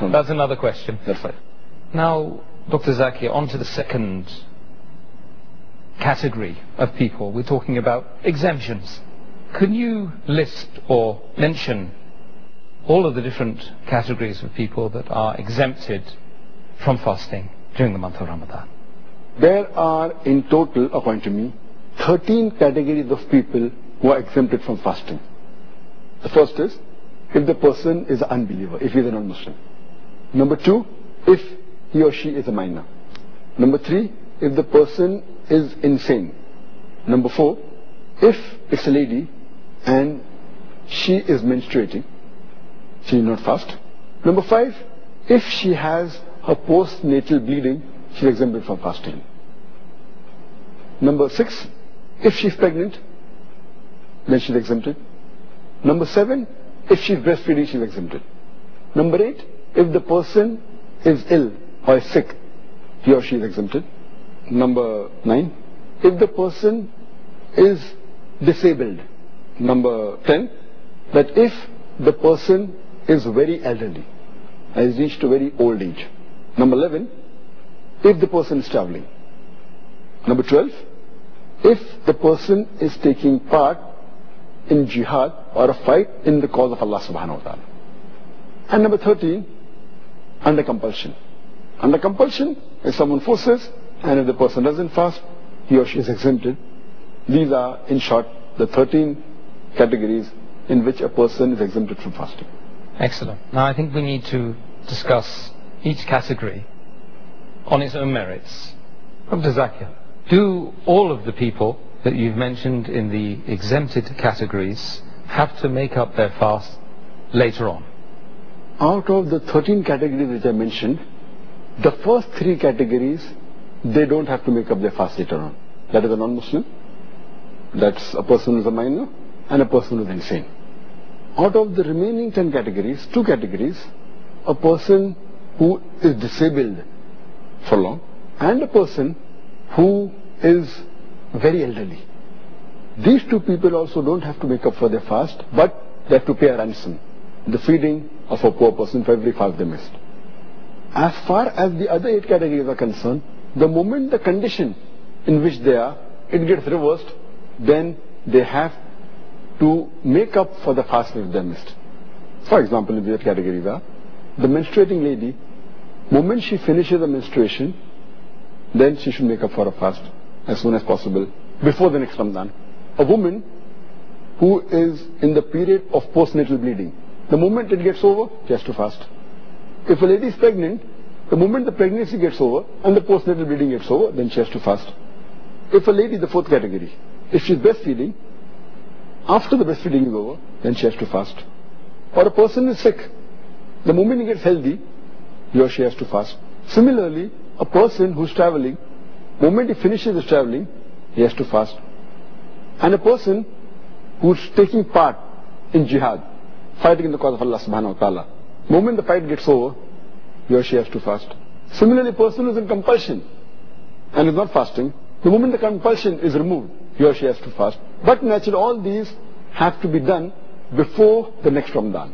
That's another question. That's right. Now, Dr. Zakir, on to the second category of people. We're talking about exemptions. Can you list or mention all of the different categories of people that are exempted from fasting during the month of Ramadan? There are in total, according to me, 13 categories of people who are exempted from fasting. The first is, if the person is an unbeliever, if he is a non-Muslim. Number 2, if he or she is a minor. Number 3, if the person is insane. Number 4, if it's a lady and she is menstruating, she will not fast. Number 5, if she has her postnatal bleeding, she is exempted from fasting. Number 6, if she is pregnant, then she is exempted. Number 7, if she is breastfeeding, she is exempted. Number 8, if the person is ill or is sick, he or she is exempted. Number 9, if the person is disabled. Number 10, that if the person is very elderly, has reached a very old age. Number 11, if the person is traveling. Number 12, if the person is taking part in jihad or a fight in the cause of Allah subhanahu wa ta'ala. And number 13, under compulsion. Under compulsion, if someone forces and if the person doesn't fast, he or she is exempted. These are, in short, the 13 categories in which a person is exempted from fasting. Excellent. Now I think we need to discuss each category on its own merits. Dr. Zakir, do all of the people that you've mentioned in the exempted categories have to make up their fast later on? Out of the 13 categories which I mentioned, the first 3 categories, they don't have to make up their fast later on. That is a non-Muslim, that's a person who is a minor, and a person who is insane. Out of the remaining 10 categories, 2 categories, a person who is disabled for long, and a person who is very elderly. These 2 people also don't have to make up for their fast, but they have to pay a ransom, the feeding of a poor person for every fast they missed. As far as the other 8 categories are concerned, the moment the condition in which they are, it gets reversed, then they have to make up for the fast which they missed. For example, in the 8 categories are, the menstruating lady, moment she finishes the menstruation, then she should make up for a fast as soon as possible, before the next Ramadan. A woman who is in the period of postnatal bleeding, the moment it gets over, she has to fast. If a lady is pregnant, the moment the pregnancy gets over and the postnatal bleeding gets over, then she has to fast. If a lady, the 4th category, if she is breastfeeding, after the breastfeeding is over, then she has to fast. Or a person is sick, the moment he gets healthy, he or she has to fast. Similarly, a person who is traveling, the moment he finishes his traveling, he has to fast. And a person who is taking part in jihad, fighting in the cause of Allah subhanahu wa ta'ala, the moment the fight gets over, he or she has to fast. Similarly, a person who is in compulsion and is not fasting, the moment the compulsion is removed, he or she has to fast. But naturally, all these have to be done before the next Ramadan.